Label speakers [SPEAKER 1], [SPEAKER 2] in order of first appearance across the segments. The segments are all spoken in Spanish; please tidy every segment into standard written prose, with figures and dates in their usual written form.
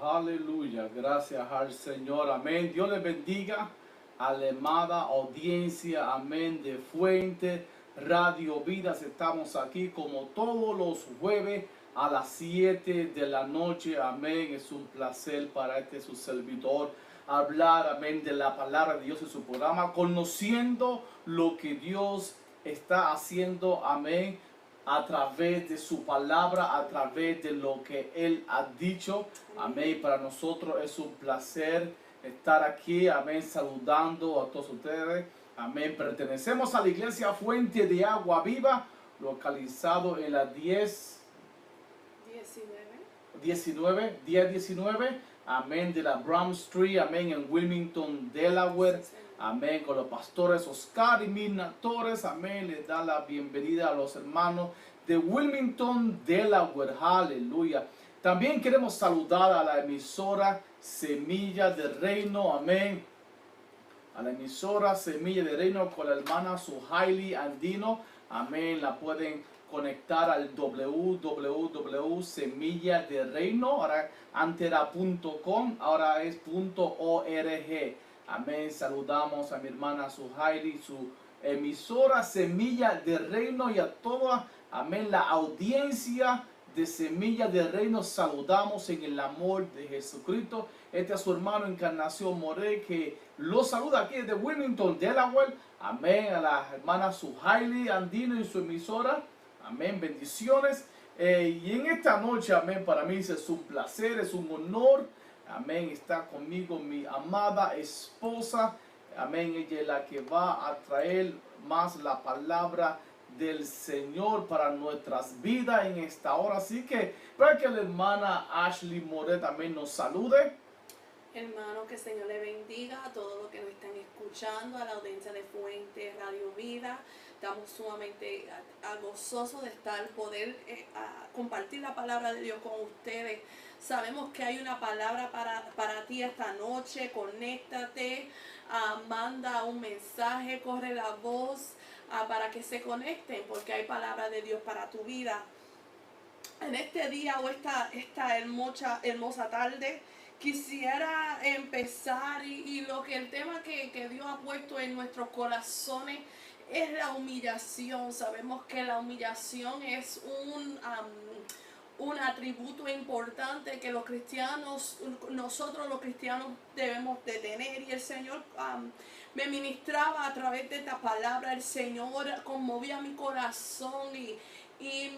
[SPEAKER 1] Aleluya, gracias al Señor, amén. Dios les bendiga a la amada audiencia, amén, de Fuente Radio Vidas. Estamos aquí como todos los jueves a las 7 de la noche, amén. Es un placer para su servidor hablar, amén, de la palabra de Dios en su programa, conociendo lo que Dios está haciendo, amén, a través de su palabra, a través de lo que Él ha dicho. Amén. Para nosotros es un placer estar aquí. Amén. Saludando a todos ustedes. Amén. Pertenecemos a la iglesia Fuente de Agua Viva, localizado en la 1019. Amén. De la Brown Street. Amén. En Wilmington, Delaware. Amén. Con los pastores Oscar y Mirna Torres. Amén. Les da la bienvenida a los hermanos de Wilmington, Delaware. Aleluya. También queremos saludar a la emisora Semilla de Reino. Amén. A la emisora Semilla de Reino con la hermana Suhaili Andino. Amén. La pueden conectar al www.semilladereino. Ahora antes era .com, ahora es .org. Amén. Saludamos a mi hermana Suhaili, su emisora Semilla de Reino, y a toda, amén, la audiencia de Semilla de Reino. Saludamos en el amor de Jesucristo. Este es su hermano Encarnación More, que lo saluda aquí desde Wilmington, Delaware. Amén. A la hermana Suhaili Andino y su emisora. Amén. Bendiciones. Y en esta noche, amén, para mí es un placer, es un honor. Amén. Está conmigo mi amada esposa. Amén. Ella es la que va a traer más la palabra del Señor para nuestras vidas en esta hora. Así que para que la hermana Ashley Moret también nos salude.
[SPEAKER 2] Hermano, que el Señor le bendiga a todos los que nos están escuchando, a la audiencia de Fuente Radio Vida. Estamos sumamente gozosos de poder compartir la palabra de Dios con ustedes. Sabemos que hay una palabra para ti esta noche. Conéctate, manda un mensaje, corre la voz para que se conecten, porque hay palabra de Dios para tu vida. En este día o esta hermosa tarde, quisiera empezar y el tema que Dios ha puesto en nuestros corazones es la humillación. Sabemos que la humillación es un atributo importante que nosotros los cristianos debemos de tener, y el Señor me ministraba a través de esta palabra. El Señor conmovía mi corazón y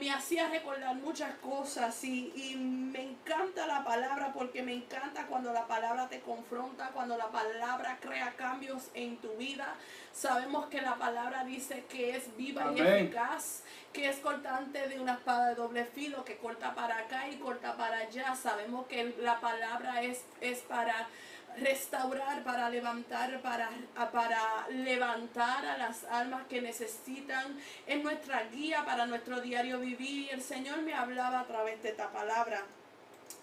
[SPEAKER 2] me hacía recordar muchas cosas, y me encanta la palabra, porque me encanta cuando la palabra te confronta, cuando la palabra crea cambios en tu vida. Sabemos que la palabra dice que es viva, amén, y eficaz, que es cortante de una espada de doble filo, que corta para acá y corta para allá. Sabemos que la palabra es para restaurar, para levantar, para levantar a las almas que necesitan. Es nuestra guía para nuestro diario vivir, y el Señor me hablaba a través de esta palabra.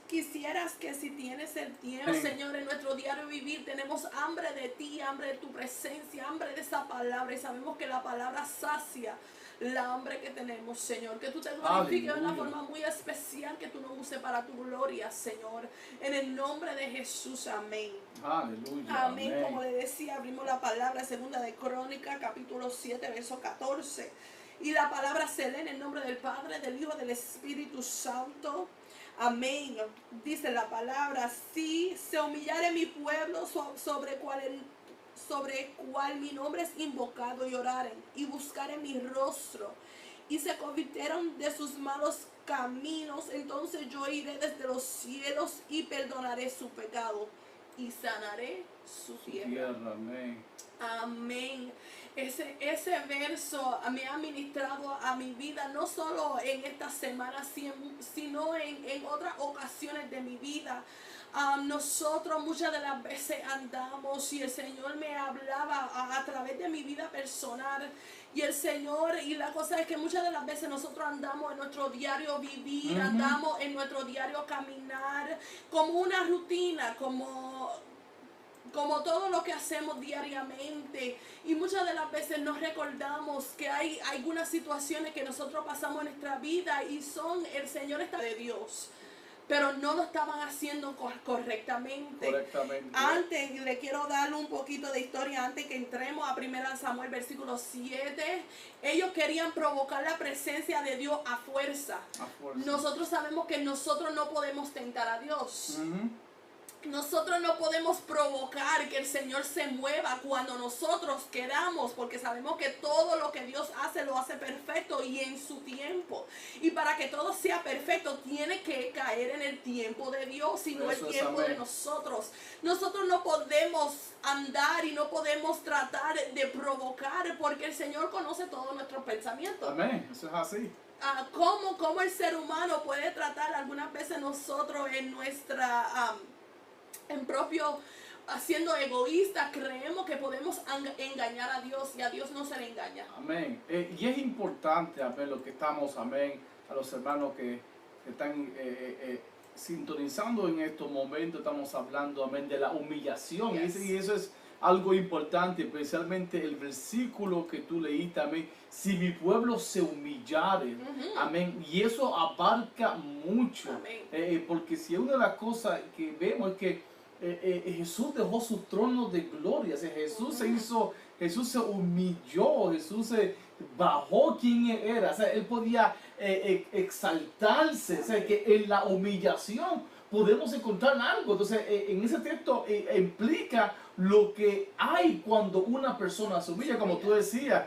[SPEAKER 2] Quisieras que, si tienes el tiempo, Señor, en nuestro diario vivir, tenemos hambre de ti, hambre de tu presencia, hambre de esa palabra, y sabemos que la palabra sacia la hambre que tenemos, Señor. Que tú te glorifiques de una forma muy especial, que tú nos uses para tu gloria, Señor. En el nombre de Jesús, amén.
[SPEAKER 1] Aleluya.
[SPEAKER 2] Amén. Amén. Como le decía, abrimos la palabra segunda de Crónicas, capítulo 7, verso 14. Y la palabra se lee en el nombre del Padre, del Hijo, del Espíritu Santo. Amén. Dice la palabra: si se humillare mi pueblo sobre cual mi nombre es invocado, y oraren y buscaren mi rostro, y se convirtieron de sus malos caminos, entonces yo iré desde los cielos y perdonaré su pecado y sanaré su tierra.
[SPEAKER 1] Amén.
[SPEAKER 2] Amén. Ese verso me ha ministrado a mi vida, no solo en esta semana, sino en otras ocasiones de mi vida. Nosotros muchas de las veces andamos, y el Señor me hablaba a través de mi vida personal, y la cosa es que muchas de las veces nosotros andamos en nuestro diario vivir, andamos en nuestro diario caminar, como una rutina, como todo lo que hacemos diariamente, y muchas de las veces nos recordamos que hay algunas situaciones que nosotros pasamos en nuestra vida, y el Señor está de Dios. pero no lo estaban haciendo correctamente.
[SPEAKER 1] Correctamente.
[SPEAKER 2] Antes, le quiero dar un poquito de historia antes que entremos a 1 Samuel versículo 7. Ellos querían provocar la presencia de Dios a fuerza.
[SPEAKER 1] A fuerza.
[SPEAKER 2] Nosotros sabemos que nosotros no podemos tentar a Dios.
[SPEAKER 1] Ujú.
[SPEAKER 2] Nosotros no podemos provocar que el Señor se mueva cuando nosotros queramos, porque sabemos que todo lo que Dios hace lo hace perfecto y en su tiempo. Y para que todo sea perfecto tiene que caer en el tiempo de Dios y no el
[SPEAKER 1] Eso es,
[SPEAKER 2] tiempo de
[SPEAKER 1] amén.
[SPEAKER 2] nosotros. Nosotros no podemos andar y no podemos tratar de provocar, porque el Señor conoce todos nuestros pensamientos.
[SPEAKER 1] Amén. Eso es así.
[SPEAKER 2] ¿Cómo el ser humano puede tratar algunas veces nosotros en nuestra... en propio, siendo egoístas, creemos que podemos engañar a Dios y a Dios no se le engaña.
[SPEAKER 1] Amén. Y es importante, amén, lo que estamos, amén, a los hermanos que están sintonizando en estos momentos, estamos hablando, amén, de la humillación.
[SPEAKER 2] Yes.
[SPEAKER 1] Y eso es algo importante, especialmente el versículo que tú leíste, amén. Si mi pueblo se humillare,
[SPEAKER 2] Ujú.
[SPEAKER 1] amén. Y eso abarca mucho.
[SPEAKER 2] Amén.
[SPEAKER 1] Porque si una de las cosas que vemos es que Jesús dejó su trono de gloria. O sea, Jesús se humilló, Jesús se bajó quien él era. O sea, él podía exaltarse. O sea, que en la humillación podemos encontrar algo. Entonces, en ese texto implica lo que hay cuando una persona se humilla, como tú decías,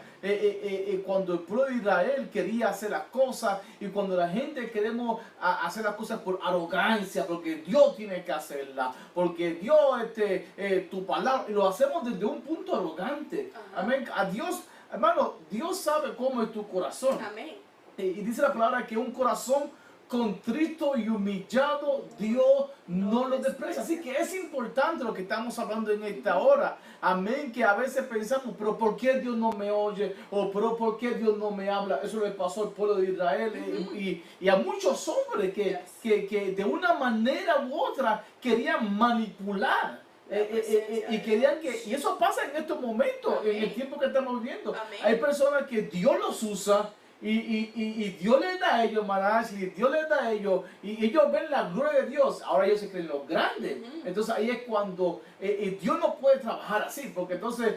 [SPEAKER 1] cuando el pueblo de Israel quería hacer las cosas y cuando la gente queremos hacer las cosas por arrogancia, porque Dios tiene que hacerla, porque Dios, tu palabra, y lo hacemos desde un punto arrogante.
[SPEAKER 2] Ajá.
[SPEAKER 1] Amén. A Dios, hermano, Dios sabe cómo es tu corazón.
[SPEAKER 2] Amén.
[SPEAKER 1] Y dice la palabra que un corazón contrito y humillado, Dios no lo desprecia. Así que es importante lo que estamos hablando en esta hora. Amén, que a veces pensamos, pero ¿por qué Dios no me oye? O pero ¿por qué Dios no me habla? Eso le pasó al pueblo de Israel y a muchos hombres que de una manera u otra querían manipular. Y eso pasa en estos momentos,
[SPEAKER 2] Amén.
[SPEAKER 1] en el tiempo que estamos viviendo.
[SPEAKER 2] Amén.
[SPEAKER 1] Hay personas que Dios los usa y Dios les da a ellos maná, y Dios les da a ellos, y ellos ven la gloria de Dios. Ahora ellos se creen los grandes.
[SPEAKER 2] Ujú.
[SPEAKER 1] Entonces ahí es cuando Dios no puede trabajar así, porque entonces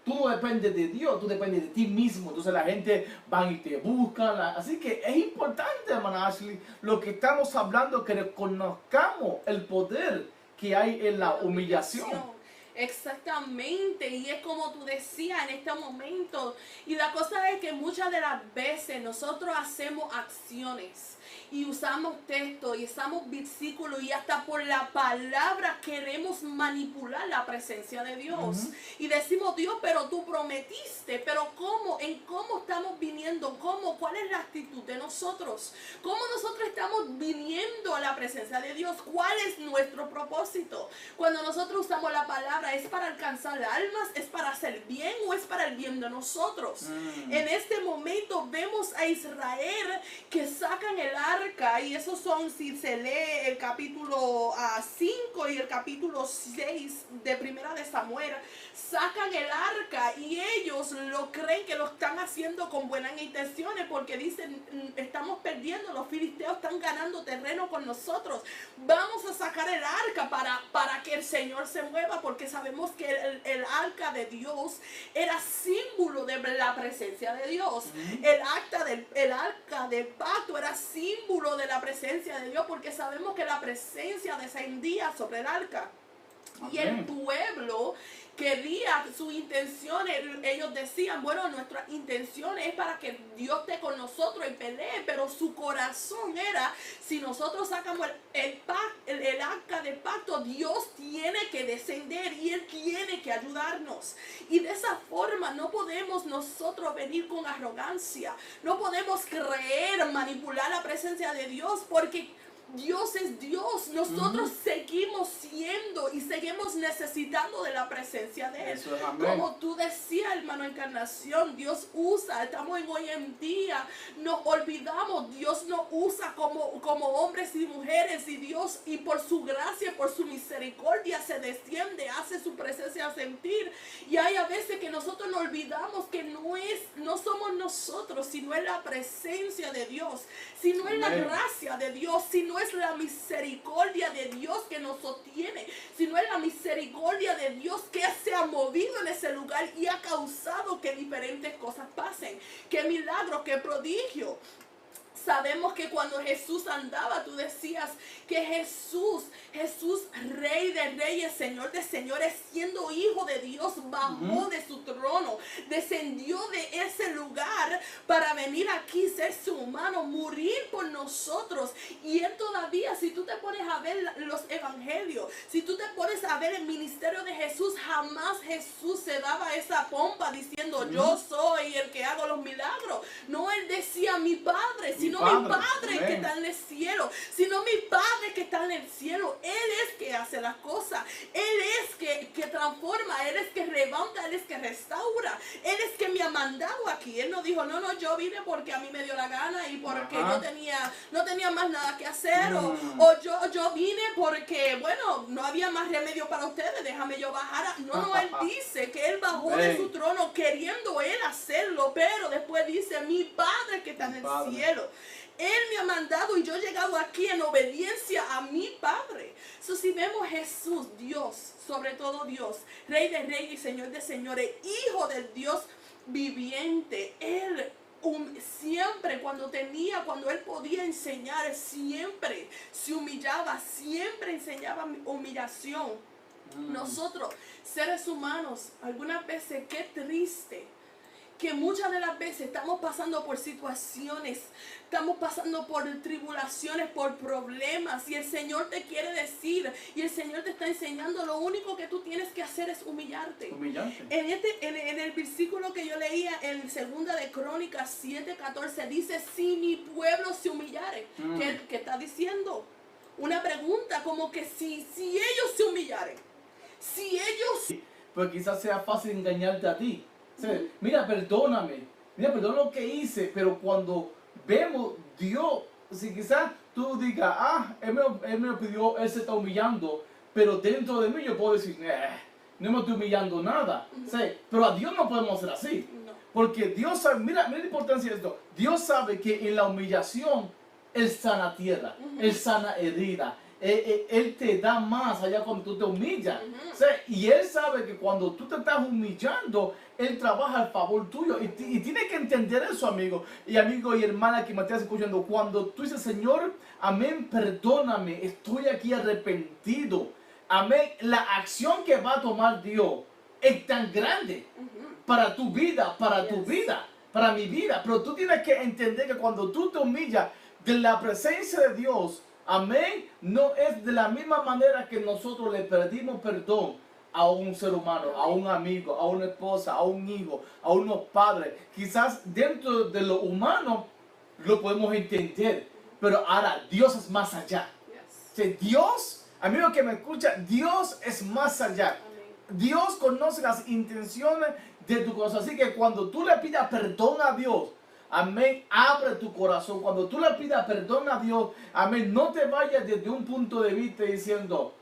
[SPEAKER 1] tú no dependes de Dios, tú dependes de ti mismo. Entonces la gente va y te busca. Así que es importante, hermana Ashley, lo que estamos hablando, que reconozcamos el poder que hay en la humillación.
[SPEAKER 2] Exactamente, y es como tú decías en este momento, y la cosa es que muchas de las veces nosotros hacemos acciones y usamos textos y usamos versículos y hasta por la palabra queremos manipular la presencia de Dios.
[SPEAKER 1] Ujú.
[SPEAKER 2] Y decimos, Dios, pero tú prometiste, pero ¿cómo? ¿En cómo estamos viniendo? ¿Cómo? ¿Cuál es la actitud de nosotros? ¿Cómo nosotros estamos viniendo a la presencia de Dios? ¿Cuál es nuestro propósito? Cuando nosotros usamos la palabra, ¿es para alcanzar almas? ¿Es para hacer bien o es para el bien de nosotros? En este momento vemos a Israel que sacan el arca, y esos son, si se lee el capítulo 5 y el capítulo 6 de Primera de Samuel, sacan el arca y ellos lo creen que lo están haciendo con buenas intenciones, porque dicen, estamos perdiendo, los filisteos están ganando terreno con nosotros, vamos a sacar el arca para que el Señor se mueva, porque sabemos que el arca de Dios era símbolo de la presencia de Dios. El arca del pacto era símbolo de la presencia de Dios, porque sabemos que la presencia descendía sobre el arca. Y el
[SPEAKER 1] Amén.
[SPEAKER 2] pueblo quería su intención, ellos decían, bueno, nuestra intención es para que Dios esté con nosotros y pelee, pero su corazón era, si nosotros sacamos el arca del pacto, Dios tiene que descender y Él tiene que ayudarnos. Y de esa forma no podemos nosotros venir con arrogancia, no podemos creer, manipular la presencia de Dios, porque Dios es Dios. Nosotros seguimos siendo y seguimos necesitando de la presencia de Él.
[SPEAKER 1] Eso es, amén.
[SPEAKER 2] Como tú decías, hermano Encarnación, Dios usa, estamos en hoy en día, nos olvidamos, Dios nos usa como hombres y mujeres, y Dios, y por su gracia, por su misericordia, se desciende, hace su presencia sentir. Y hay a veces que nosotros nos olvidamos que no somos nosotros, sino es la presencia de Dios, sino es la
[SPEAKER 1] Amén.
[SPEAKER 2] gracia de Dios, sino no es la misericordia de Dios que nos sostiene, sino es la misericordia de Dios que se ha movido en ese lugar y ha causado que diferentes cosas pasen. Qué milagro, qué prodigio. Sabemos que cuando Jesús andaba, tú decías que Jesús, Rey de Reyes, Señor de Señores, siendo Hijo de Dios, bajó de su trono, descendió de ese lugar para venir aquí, ser su humano, morir por nosotros. Y Él todavía, si tú te pones a ver los evangelios, si tú te pones a ver el ministerio de Jesús, jamás Jesús se daba esa pompa diciendo, yo soy el que hago los milagros. No, Él decía, mi Padre, sino mi Padre que está en el cielo, sino mi Padre que está en el cielo. Él es que hace las cosas, Él es que transforma, Él es que levanta, Él es que restaura, Él es que me ha mandado aquí. Él no dijo, no, yo vine porque a mí me dio la gana y porque no tenía más nada que hacer, o yo vine porque, bueno, no había más remedio para ustedes, déjame yo bajar. No, Él dice que Él bajó de su trono queriendo Él hacerlo, pero después dice, mi Padre que está en el cielo. Él me ha mandado y yo he llegado aquí en obediencia a mi Padre. So, si vemos Jesús, Dios, sobre todo Dios, Rey de Reyes y Señor de Señores, Hijo del Dios viviente, Él siempre cuando Él podía enseñar, siempre se humillaba, siempre enseñaba humillación. Nosotros, seres humanos, algunas veces, qué triste que muchas de las veces estamos pasando por situaciones, estamos pasando por tribulaciones, por problemas, y el Señor te quiere decir, y el Señor te está enseñando, lo único que tú tienes que hacer es humillarte. En el versículo que yo leía en 2 de Crónicas 7:14 dice, si mi pueblo se humillare. ¿Qué está diciendo? Una pregunta como que si ellos se humillaren, si ellos...
[SPEAKER 1] Pues quizás sea fácil engañarte a ti. Mira, perdóname, perdona lo que hice, pero cuando vemos Dios, si quizás tú digas, él me lo pidió, Él se está humillando, pero dentro de mí yo puedo decir, no me estoy humillando nada. Pero a Dios no podemos hacer así, porque Dios sabe, mira la importancia de esto, Dios sabe que en la humillación Él sana tierra, Él sana herida. Él te da más allá cuando tú te humillas. Y Él sabe que cuando tú te estás humillando, Él trabaja a favor tuyo. Y tienes que entender eso, amigo y hermana que me estás escuchando. Cuando tú dices, Señor, amén, perdóname, estoy aquí arrepentido. Amén, la acción que va a tomar Dios es tan grande para tu vida, para tu vida, para mi vida. Pero tú tienes que entender que cuando tú te humillas de la presencia de Dios, amén, no es de la misma manera que nosotros le pedimos perdón a un ser humano, a un amigo, a una esposa, a un hijo, a unos padres. Quizás dentro de lo humano lo podemos entender, pero ahora Dios es más allá. Dios, amigo que me escucha, Dios es más allá. Dios conoce las intenciones de tu corazón. Así que cuando tú le pidas perdón a Dios, amén, abre tu corazón. Cuando tú le pidas perdón a Dios, amén, no te vayas desde un punto de vista diciendo,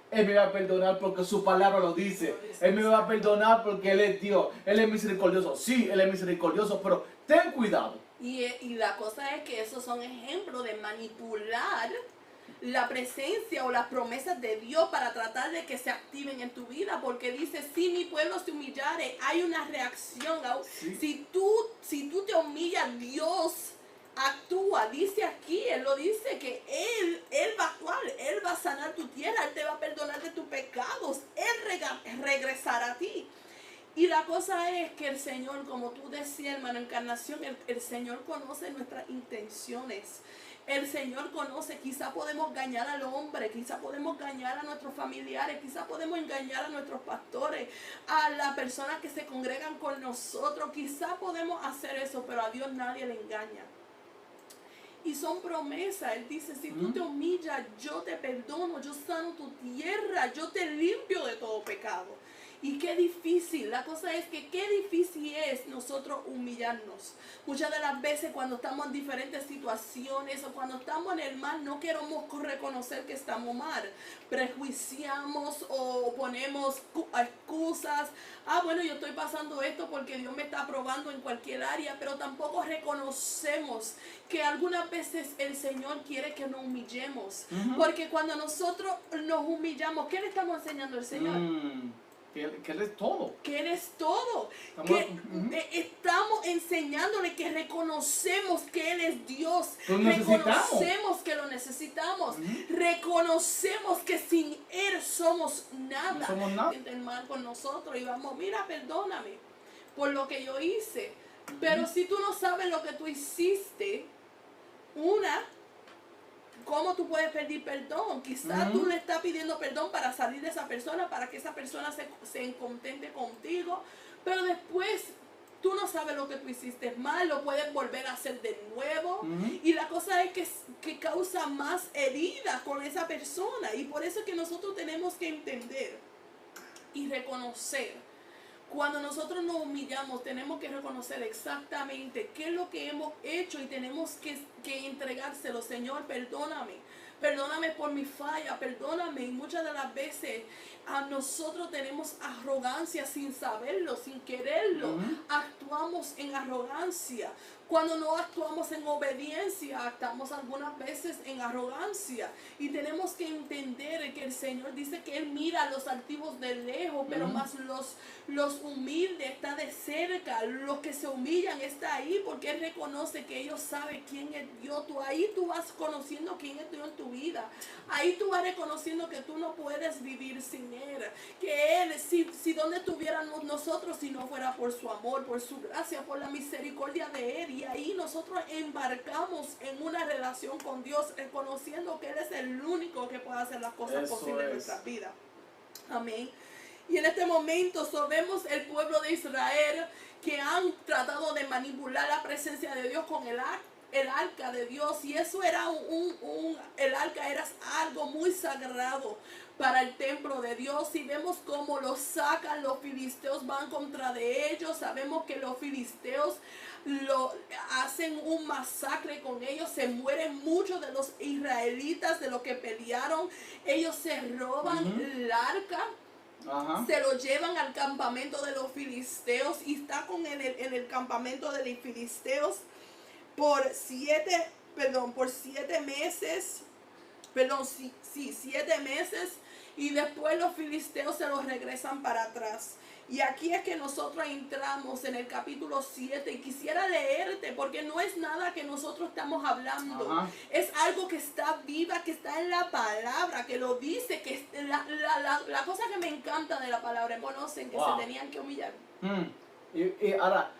[SPEAKER 1] Él me va a perdonar porque su palabra lo dice. Él me va a perdonar porque Él es Dios. Él es misericordioso. Sí, Él es misericordioso, pero ten cuidado.
[SPEAKER 2] Y la cosa es que esos son ejemplos de manipular la presencia o las promesas de Dios para tratar de que se activen en tu vida, porque dice, si mi pueblo se humillare, hay una reacción. Si tú te humillas, Dios actúa. Dice aquí, Él lo dice, que Él va a actuar, Él va a sanar tu tierra, Él te va a perdonar de tus pecados, Él regresará a ti. Y la cosa es que el Señor, como tú decías, hermano Encarnación, el Señor conoce nuestras intenciones. El Señor conoce, quizá podemos engañar al hombre, quizá podemos engañar a nuestros familiares, quizá podemos engañar a nuestros pastores, a las personas que se congregan con nosotros, quizá podemos hacer eso, pero a Dios nadie le engaña. Y son promesas. Él dice, si tú te humillas, yo te perdono, yo sano tu tierra, yo te limpio de todo pecado. Y qué difícil, la cosa es que qué difícil es nosotros humillarnos. Muchas de las veces cuando estamos en diferentes situaciones o cuando estamos en el mal no queremos reconocer que estamos mal. Prejuiciamos o ponemos excusas. Ah, bueno, yo estoy pasando esto porque Dios me está probando en cualquier área, pero tampoco reconocemos que algunas veces el Señor quiere que nos humillemos. Porque cuando nosotros nos humillamos, ¿qué le estamos enseñando al Señor?
[SPEAKER 1] Que Él es todo.
[SPEAKER 2] Que Él es todo. Estamos enseñándole que reconocemos que Él es Dios. Reconocemos que lo necesitamos. Reconocemos que sin Él somos nada.
[SPEAKER 1] No somos nada.
[SPEAKER 2] Sienten mal con nosotros y vamos, mira, perdóname por lo que yo hice. Pero si tú no sabes lo que tú hiciste, ¿cómo tú puedes pedir perdón? Quizás tú le estás pidiendo perdón para salir de esa persona, para que esa persona se contente contigo, pero después tú no sabes lo que tú hiciste mal, lo puedes volver a hacer de nuevo, y la cosa es que causa más heridas con esa persona, y por eso es que nosotros tenemos que entender y reconocer. Cuando nosotros nos humillamos, tenemos que reconocer exactamente qué es lo que hemos hecho y tenemos que entregárselo. Señor, perdóname. Perdóname por mi falla, perdóname. Y muchas de las veces a nosotros tenemos arrogancia sin saberlo, sin quererlo. Actuamos en arrogancia. Cuando no actuamos en obediencia, actuamos algunas veces en arrogancia. Y tenemos que entender que el Señor dice que Él mira a los altivos de lejos, pero más los humildes está de cerca. Los que se humillan está ahí porque Él reconoce que ellos saben quién es Dios. Ahí tú vas conociendo quién es Dios en tu vida. Ahí tú vas reconociendo que tú no puedes vivir sin Él. Que Él, si donde estuviéramos nosotros si no fuera por su amor, por su gracia, por la misericordia de Él. Y ahí nosotros embarcamos en una relación con Dios, reconociendo que Él es el único que puede hacer las cosas posibles en nuestras vidas. Amén. Y en este momento vemos el pueblo de Israel que han tratado de manipular la presencia de Dios con el arca de Dios, y eso era el arca era algo muy sagrado para el templo de Dios, y vemos cómo lo sacan, los filisteos van contra de ellos. Sabemos que los filisteos hacen un masacre con ellos, se mueren muchos de los israelitas de los que pelearon. Ellos se roban el arca. Se lo llevan al campamento de los filisteos y está en el campamento de los filisteos por 7 meses, 7 meses, y después los filisteos se los regresan para atrás. Y aquí es que nosotros entramos en el capítulo 7 y quisiera leerte porque no es nada que nosotros estamos hablando. Es algo que está viva, que está en la palabra, que lo dice, que la cosa que me encanta de la palabra, conocen que se tenían que humillar.
[SPEAKER 1] Y ahora,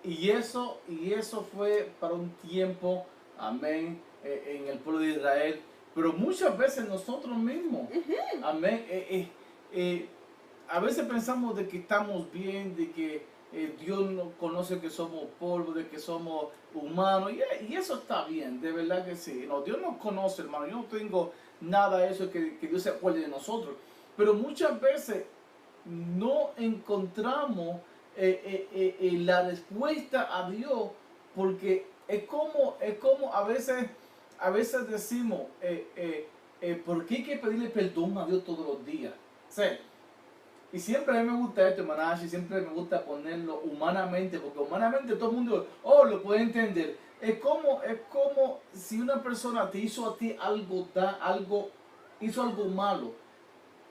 [SPEAKER 1] y eso fue para un tiempo, amén, en el pueblo de Israel, pero muchas veces nosotros mismos, amén, a veces pensamos de que estamos bien, de que Dios nos conoce que somos polvo, de que somos humanos, y eso está bien, de verdad que sí. No, Dios nos conoce, hermano. Yo no tengo nada de eso que Dios se acuerde de nosotros, pero muchas veces no encontramos la respuesta a Dios, porque es como a veces decimos, ¿por qué hay que pedirle perdón a Dios todos los días? ¿Sí? Y siempre a mí me gusta esto, hermanaje, siempre me gusta ponerlo humanamente, porque humanamente todo el mundo lo puede entender. Es como si una persona te hizo a ti hizo algo malo,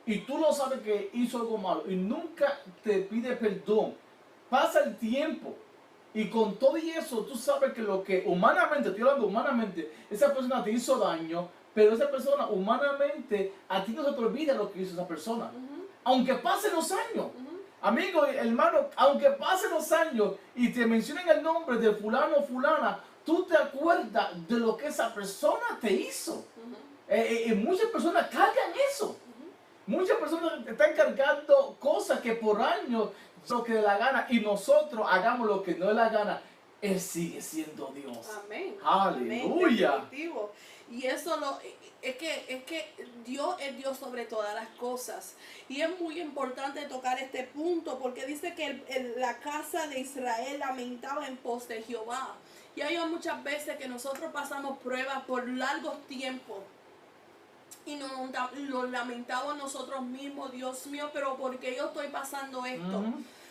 [SPEAKER 1] y tú lo sabes que hizo algo malo, y nunca te pide perdón. Pasa el tiempo, y con todo y eso, tú sabes que lo que humanamente, estoy hablando humanamente, esa persona te hizo daño, pero esa persona humanamente, a ti no se te olvida lo que hizo esa persona. Aunque pasen los años, amigo, hermano, aunque pasen los años y te mencionen el nombre de fulano o fulana, tú te acuerdas de lo que esa persona te hizo. Muchas personas cargan eso. Muchas personas están cargando cosas que por años lo que le da gana, y nosotros hagamos lo que no le da gana. Él sigue siendo Dios.
[SPEAKER 2] Amén.
[SPEAKER 1] Aleluya.
[SPEAKER 2] Amén, definitivo. Y eso es que Dios es Dios sobre todas las cosas. Y es muy importante tocar este punto porque dice que la casa de Israel lamentaba en pos de Jehová. Y hay muchas veces que nosotros pasamos pruebas por largos tiempos y nos lamentamos nosotros mismos, Dios mío, pero ¿por qué yo estoy pasando esto?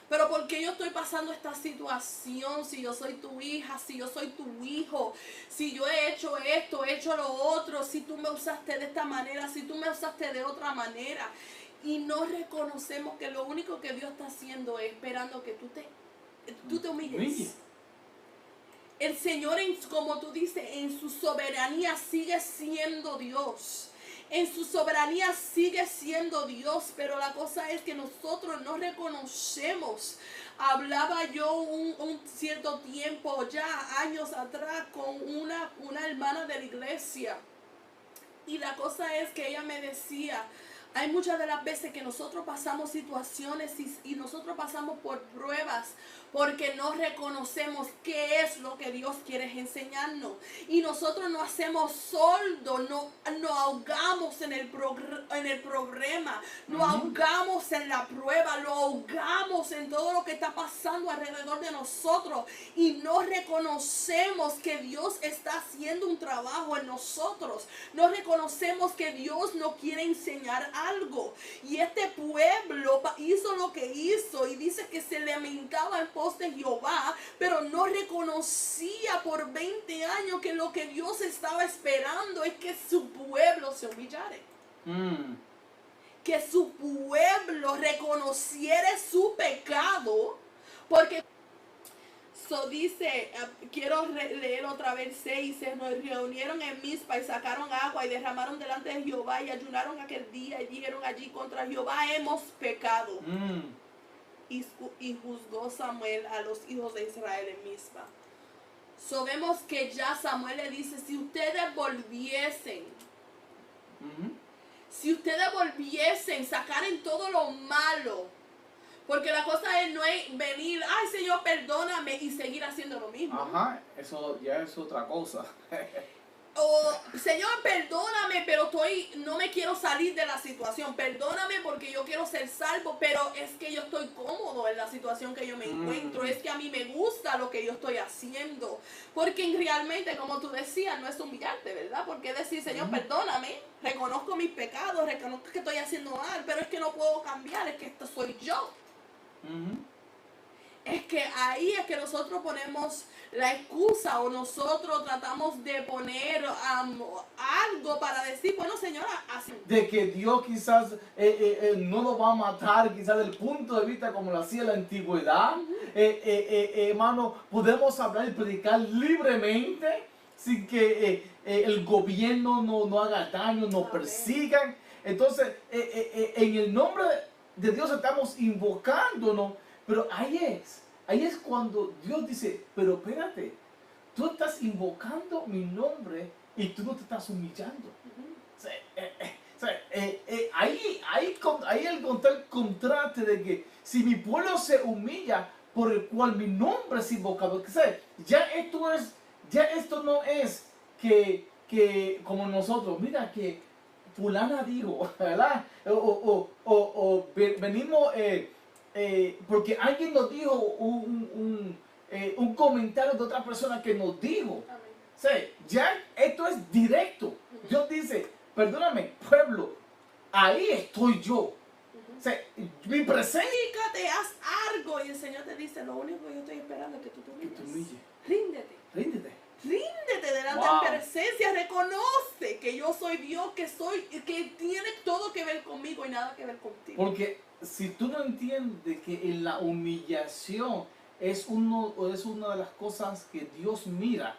[SPEAKER 2] Pero ¿por qué yo estoy pasando esta situación? Si yo soy tu hija, si yo soy tu hijo, si yo he hecho esto, he hecho lo otro, si tú me usaste de esta manera, si tú me usaste de otra manera. Y no reconocemos que lo único que Dios está haciendo es esperando que tú te humilles. El Señor, como tú dices, en su soberanía sigue siendo Dios. En su soberanía sigue siendo Dios, pero la cosa es que nosotros no reconocemos. Hablaba yo un cierto tiempo, ya años atrás, con una hermana de la iglesia. Y la cosa es que ella me decía, hay muchas de las veces que nosotros pasamos situaciones y nosotros pasamos por pruebas porque no reconocemos qué es lo que Dios quiere enseñarnos. Y nosotros no hacemos soldo, no ahogamos en el problema, no ahogamos en la prueba, lo ahogamos en todo lo que está pasando alrededor de nosotros. Y no reconocemos que Dios está haciendo un trabajo en nosotros. No reconocemos que Dios nos quiere enseñar algo. Y este pueblo hizo lo que hizo y dice que se lamentaba en pos de Jehová, pero no reconocía por 20 años que lo que Dios estaba esperando es que su pueblo se humillare. Que su pueblo reconociera su pecado, porque dice, quiero leer otra vez 6, se reunieron en Mizpa y sacaron agua y derramaron delante de Jehová y ayunaron aquel día y dijeron allí contra Jehová hemos pecado. Y juzgó Samuel a los hijos de Israel en Mizpa. Vemos que ya Samuel le dice, si ustedes volviesen, sacaren todo lo malo. Porque la cosa es no es venir, ay Señor, perdóname y seguir haciendo lo mismo.
[SPEAKER 1] Ajá, eso ya es otra cosa.
[SPEAKER 2] O Señor, perdóname, pero no me quiero salir de la situación. Perdóname porque yo quiero ser salvo, pero es que yo estoy cómodo en la situación que yo me encuentro. Es que a mí me gusta lo que yo estoy haciendo. Porque realmente, como tú decías, no es humillarte, ¿verdad? Porque decir, Señor, perdóname, reconozco mis pecados, reconozco que estoy haciendo mal, pero es que no puedo cambiar, es que esto soy yo. Es que ahí es que nosotros ponemos la excusa o nosotros tratamos de poner algo para decir, bueno señora, así.
[SPEAKER 1] De que Dios quizás no lo va a matar, quizás del punto de vista como lo hacía en la antigüedad. Hermano, podemos hablar y predicar libremente sin que el gobierno no haga daño, no persigan. Entonces, en el nombre de Dios estamos invocándonos, pero ahí es cuando Dios dice, pero espérate, tú estás invocando mi nombre y tú no te estás humillando. Ahí el contraste de que si mi pueblo se humilla por el cual mi nombre es invocado, ya esto no es que como nosotros, mira que fulana dijo, ¿verdad? O venimos porque alguien nos dijo un comentario de otra persona que nos dijo. Ya esto es directo. Dios dice, perdóname, pueblo, ahí estoy yo. Mi presencia.
[SPEAKER 2] Haz algo y el Señor te dice, lo único que yo estoy esperando es que tú te humilles.
[SPEAKER 1] Ríndete.
[SPEAKER 2] Ríndete delante de mi presencia, reconoce que yo soy Dios, que tiene todo que ver conmigo y nada que ver contigo.
[SPEAKER 1] Porque si tú no entiendes que en la humillación es una de las cosas que Dios mira,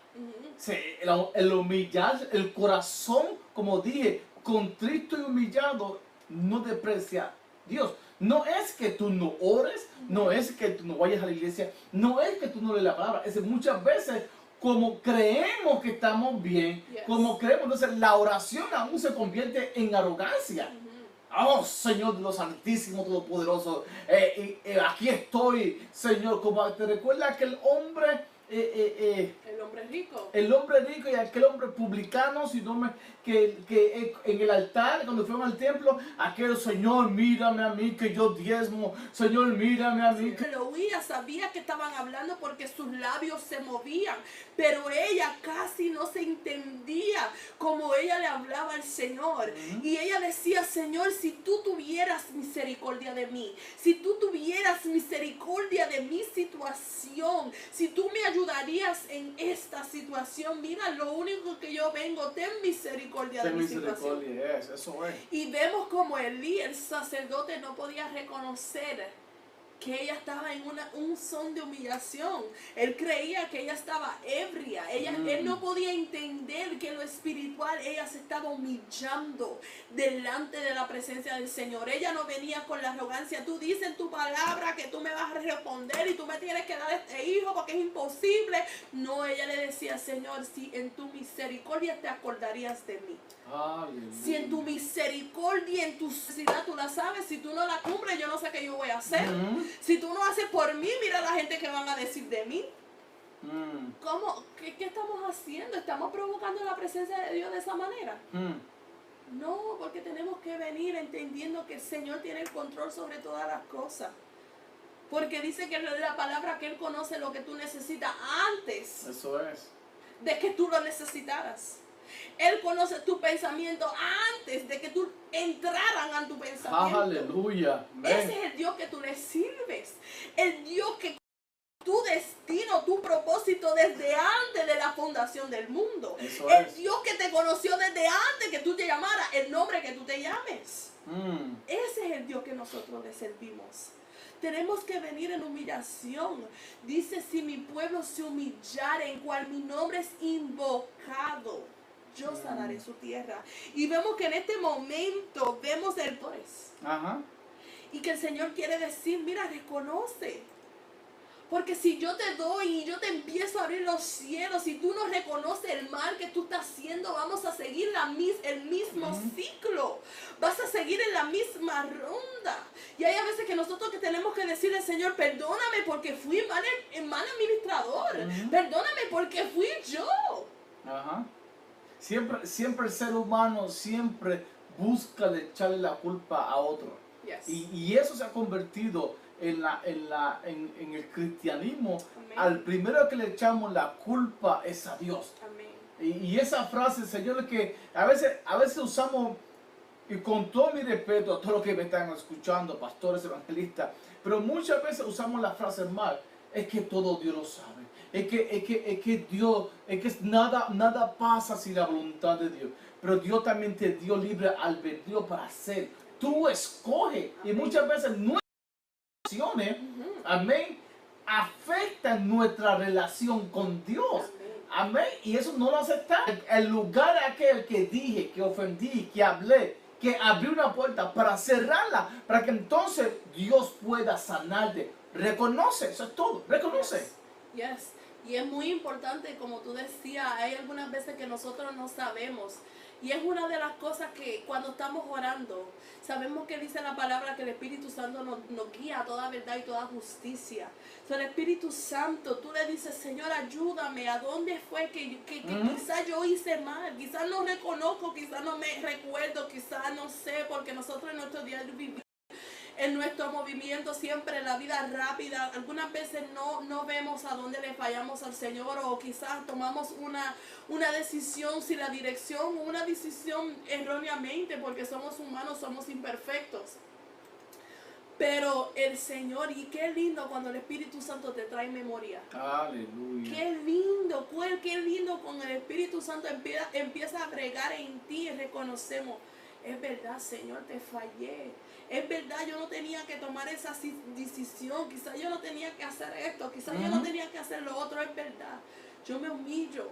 [SPEAKER 1] el humillar, el corazón, como dije, contrito y humillado, no desprecia a Dios. No es que tú no ores, no es que tú no vayas a la iglesia, no es que tú no lees la palabra, es que muchas veces como creemos que estamos bien, como creemos, entonces la oración aún se convierte en arrogancia. Oh, Señor Dios Santísimo, Todopoderoso, aquí estoy, Señor. Como te recuerda aquel hombre
[SPEAKER 2] El hombre rico.
[SPEAKER 1] el hombre rico y aquel hombre publicano, que en el altar, cuando fueron al templo, aquel Señor, mírame a mí que yo diezmo, Señor, mírame a mí que...
[SPEAKER 2] Lo oía, sabía que estaban hablando porque sus labios se movían, pero ella casi no se entendía como ella le hablaba al Señor. Y ella decía, Señor, si tú tuvieras misericordia de mí, si tú tuvieras misericordia de mi situación, si tú me ayudarías en esta situación, mira, lo único que yo vengo, ten misericordia de mi situación.
[SPEAKER 1] Eso es.
[SPEAKER 2] Y vemos como Elí, el sacerdote, no podía reconocer que ella estaba en un son de humillación. Él creía que ella estaba ebria. Él no podía entender que en lo espiritual ella se estaba humillando delante de la presencia del Señor. Ella no venía con la arrogancia. Tú dices en tu palabra que tú me vas a responder y tú me tienes que dar este hijo porque es imposible. No, ella le decía, Señor, si en tu misericordia te acordarías de mí.
[SPEAKER 1] Aleluya.
[SPEAKER 2] Si en tu misericordia, en tu necesidad tú la sabes, si tú no la cumples, yo no sé qué yo voy a hacer. Si tú no haces por mí, mira la gente que van a decir de mí. ¿Cómo? ¿Qué estamos haciendo? ¿Estamos provocando la presencia de Dios de esa manera? No, porque tenemos que venir entendiendo que el Señor tiene el control sobre todas las cosas. Porque dice que la palabra que Él conoce lo que tú necesitas antes.
[SPEAKER 1] Eso es.
[SPEAKER 2] De que tú lo necesitaras. Él conoce tu pensamiento antes de que tú entraran a tu pensamiento.
[SPEAKER 1] Aleluya.
[SPEAKER 2] Ese es el Dios que tú le sirves. El Dios que tu destino, tu propósito desde antes de la fundación del mundo.
[SPEAKER 1] Eso
[SPEAKER 2] el
[SPEAKER 1] es.
[SPEAKER 2] Dios que te conoció desde antes que tú te llamaras el nombre que tú te llames. Ese es el Dios que nosotros le servimos. Tenemos que venir en humillación. Dice, si mi pueblo se humillare, en cual mi nombre es invocado, yo sanaré su tierra. Y vemos que en este momento vemos el pues. Y que el Señor quiere decir, mira, reconoce. Porque si yo te doy y yo te empiezo a abrir los cielos, si tú no reconoces el mal que tú estás haciendo, vamos a seguir el mismo ciclo. Vas a seguir en la misma ronda. Y hay a veces que nosotros que tenemos que decirle, Señor, perdóname porque fui mal administrador. Perdóname porque fui yo.
[SPEAKER 1] Siempre el ser humano siempre busca de echarle la culpa a otro.
[SPEAKER 2] Yes.
[SPEAKER 1] Y eso se ha convertido en el cristianismo.
[SPEAKER 2] Amén.
[SPEAKER 1] Al primero que le echamos la culpa es a Dios.
[SPEAKER 2] Amén.
[SPEAKER 1] Y esa frase, Señor, que a veces usamos, y con todo mi respeto a todos los que me están escuchando, pastores, evangelistas, pero muchas veces usamos la frase mal. Es que todo Dios lo sabe. Es que Dios, nada pasa sin la voluntad de Dios. Pero Dios también te dio libre albedrío para hacer. Tú escoges. Y muchas veces nuestras acciones, amén, afectan nuestra relación con Dios. Amén. Y eso no lo aceptamos. El lugar aquel que dije, que ofendí, que hablé, que abrí una puerta para cerrarla, para que entonces Dios pueda sanarte. Reconoce, eso es todo. Reconoce.
[SPEAKER 2] Yes. Y es muy importante, como tú decías, hay algunas veces que nosotros no sabemos. Y es una de las cosas que cuando estamos orando, sabemos que dice la palabra que el Espíritu Santo nos guía a toda verdad y toda justicia. So, el Espíritu Santo, tú le dices, Señor, ayúdame, ¿a dónde fue que quizás yo hice mal? Quizás no reconozco, quizás no me recuerdo, quizás no sé, porque nosotros en nuestro día vivimos en nuestro movimiento siempre en la vida rápida. Algunas veces no vemos a dónde le fallamos al Señor, o quizás tomamos una decisión sin la dirección, o una decisión erróneamente, porque somos humanos, somos imperfectos. Pero el Señor, y qué lindo cuando el Espíritu Santo te trae memoria.
[SPEAKER 1] Aleluya.
[SPEAKER 2] Qué lindo cuando el Espíritu Santo empieza a agregar en ti y reconocemos. Es verdad, Señor, te fallé. Es verdad, yo no tenía que tomar esa decisión. Quizás yo no tenía que hacer esto. Quizás yo no tenía que hacer lo otro. Es verdad. Yo me humillo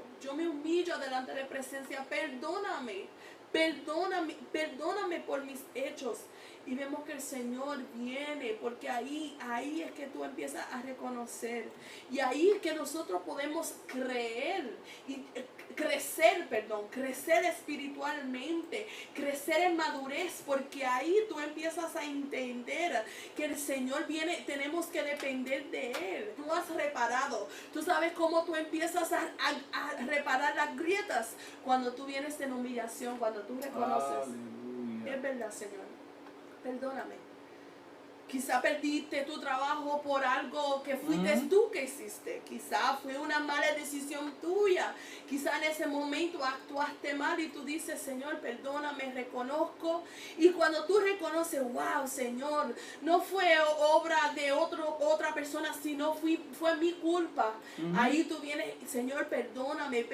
[SPEAKER 2] delante de presencia. Perdóname por mis hechos. Y vemos que el Señor viene, porque ahí es que tú empiezas a reconocer. Y ahí es que nosotros podemos creer. Y crecer espiritualmente, crecer en madurez, porque ahí tú empiezas a entender que el Señor viene, tenemos que depender de Él. Tú has reparado, tú sabes cómo tú empiezas a reparar las grietas cuando tú vienes en humillación, cuando tú reconoces,
[SPEAKER 1] Aleluya.
[SPEAKER 2] es verdad, Señor, perdóname. Quizá perdiste tu trabajo por algo que fuiste tú que hiciste. Quizá fue una mala decisión tuya. Quizá en ese momento actuaste mal y tú dices, Señor, perdóname, reconozco. Y cuando tú reconoces, wow, Señor, no fue obra de otra persona, sino fue mi culpa. Ahí tú vienes, Señor, perdóname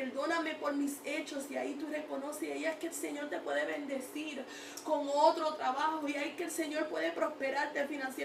[SPEAKER 2] por mis hechos. Y ahí tú reconoces, y ahí es que el Señor te puede bendecir con otro trabajo. Y ahí es que el Señor puede prosperarte financieramente. Y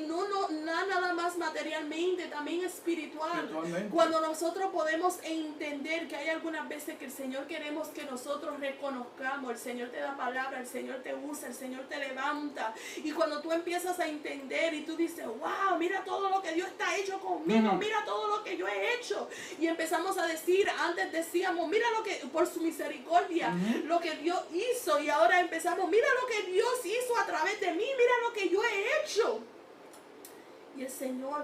[SPEAKER 2] no nada más materialmente, también espiritual. Cuando nosotros podemos entender que hay algunas veces que el Señor queremos que nosotros reconozcamos, el Señor te da palabra, el Señor te usa, el Señor te levanta. Y cuando tú empiezas a entender y tú dices, wow, mira todo lo que Dios está hecho conmigo, mira todo lo que yo he hecho. Y empezamos a decir, antes decíamos, mira lo que, por su misericordia, lo que Dios hizo. Y ahora empezamos, mira lo que Dios hizo a través de mí, mira lo que yo he hecho. Y el Señor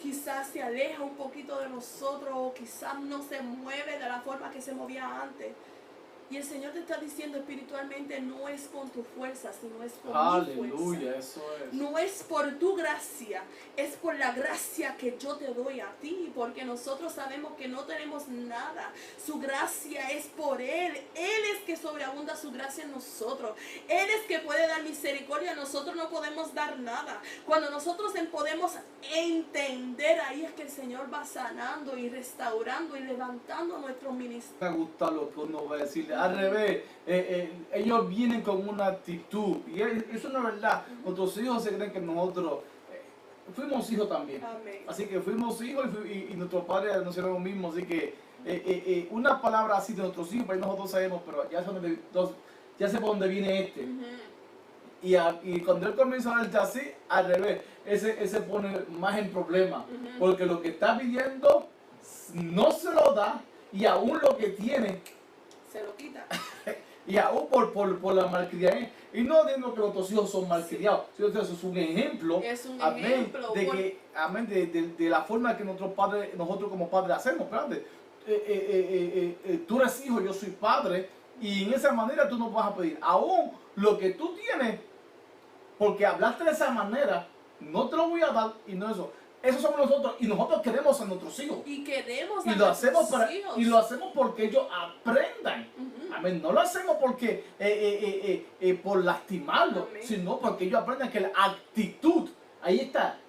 [SPEAKER 2] quizás se aleja un poquito de nosotros, o quizás no se mueve de la forma que se movía antes. Y el Señor te está diciendo espiritualmente, no es con tu fuerza, sino es por mi fuerza.
[SPEAKER 1] Aleluya, eso es.
[SPEAKER 2] No es por tu gracia, es por la gracia que yo te doy a ti, porque nosotros sabemos que no tenemos nada. Su gracia es por Él. Él es que sobreabunda su gracia en nosotros. Él es que puede dar misericordia. Nosotros no podemos dar nada. Cuando nosotros podemos entender, ahí es que el Señor va sanando y restaurando y levantando nuestro ministerio.
[SPEAKER 1] Me gusta lo que uno va a decir. Al revés, ellos vienen con una actitud. Y eso no es verdad. Nuestros hijos se creen que nosotros fuimos hijos también.
[SPEAKER 2] Amén.
[SPEAKER 1] Así que fuimos hijos y nuestros padres nos hicieron lo mismo. Así que una palabra así de nuestros hijos, pues nosotros sabemos, pero ya sé por dónde viene este. Y cuando él comienza a hablar así, al revés, ese se pone más en problema. Porque lo que está pidiendo no se lo da, y aún lo que tiene
[SPEAKER 2] se lo quita.
[SPEAKER 1] Y aún por la malcriadez. Y no digo que nuestros hijos son malcriados, sino que eso es un ejemplo.
[SPEAKER 2] Es un
[SPEAKER 1] amén,
[SPEAKER 2] ejemplo.
[SPEAKER 1] De la forma que nosotros como padres hacemos. Tú eres hijo, yo soy padre, y en esa manera tú no vas a pedir. Aún lo que tú tienes, porque hablaste de esa manera, no te lo voy a dar, y no eso. Eso somos nosotros, y nosotros queremos a nuestros hijos.
[SPEAKER 2] Y queremos
[SPEAKER 1] y lo hacemos hijos. Y lo hacemos porque ellos aprendan. Amén. No lo hacemos porque por lastimarlo, sino porque ellos aprendan que la actitud, ahí está.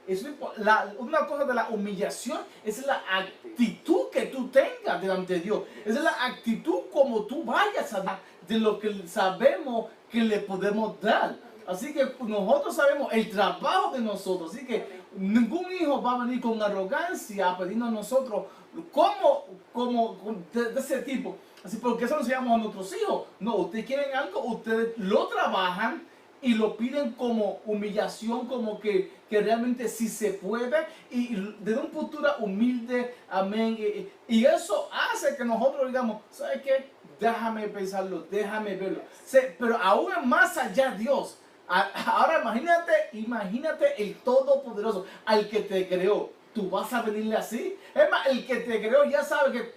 [SPEAKER 1] Una cosa de la humillación es la actitud que tú tengas delante de Dios. Esa es la actitud como tú vayas a dar de lo que sabemos que le podemos dar. Así que nosotros sabemos el trabajo de nosotros. Así que ningún hijo va a venir con arrogancia a pedirnos a nosotros como de ese tipo. Así, porque eso lo enseñamos a nuestros hijos. No, ustedes quieren algo, ustedes lo trabajan y lo piden como humillación, como que realmente sí se puede, y desde una postura humilde, amén. Y eso hace que nosotros digamos, ¿sabes qué? Déjame pensarlo, déjame verlo. Pero aún más allá Dios. Ahora imagínate el Todopoderoso, al que te creó. ¿Tú vas a venirle así? Es más, el que te creó ya sabe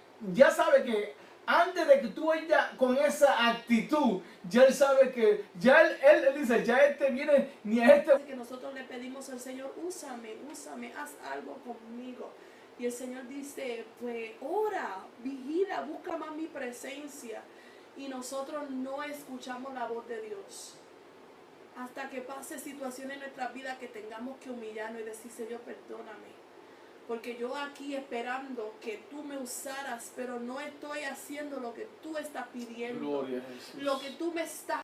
[SPEAKER 1] que antes de que tú vayas con esa actitud, ya él sabe que, ya él dice, ya este viene, ni a este.
[SPEAKER 2] Que nosotros le pedimos al Señor, úsame, haz algo conmigo. Y el Señor dice, pues ora, vigila, busca más mi presencia. Y nosotros no escuchamos la voz de Dios. Hasta que pase situaciones en nuestra vida que tengamos que humillarnos y decir, Señor, perdóname. Porque yo aquí esperando que tú me usaras, pero no estoy haciendo lo que tú estás pidiendo.
[SPEAKER 1] Gloria a Jesús.
[SPEAKER 2] Lo que tú me estás